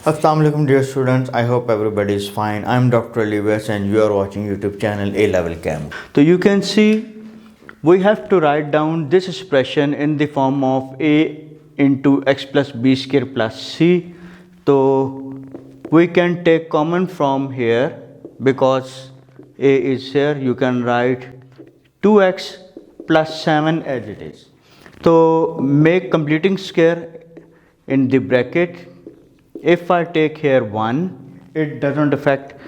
Assalamualaikum dear students, I hope everybody is fine. I am Dr. Alives and you are watching YouTube channel ALEVELCAMS. So you can see we have to write down this expression in the form of a into x plus b square plus c. So we can take common from here because a is here. You can write 2x plus 7 as it is. So make completing square in the bracket. If I take here 1, it doesn't affect.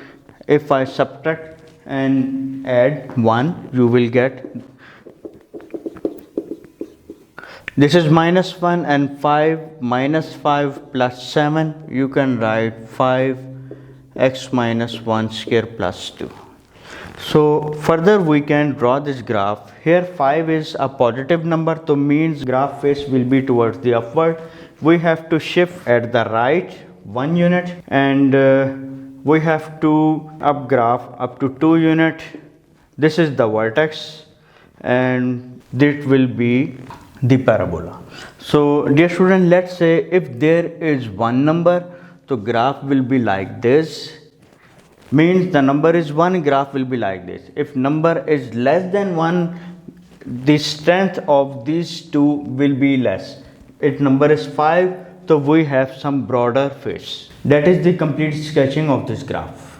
If I subtract and add 1, you will get this is minus 1 and 5 minus 5 plus 7. You can write 5x minus 1 square plus 2. So further we can draw this graph. Here 5 is a positive number, so means graph face will be towards the upward. We have to shift at the right 1 unit and we have to up graph up to 2 unit. This is the vertex and this will be the parabola. So dear student, let's say if there is one number, so graph will be like this. Means the number is 1, graph will be like this. If number is less than 1, the strength of these two will be less. If number is 5, so we have some broader face. That is the complete sketching of this graph.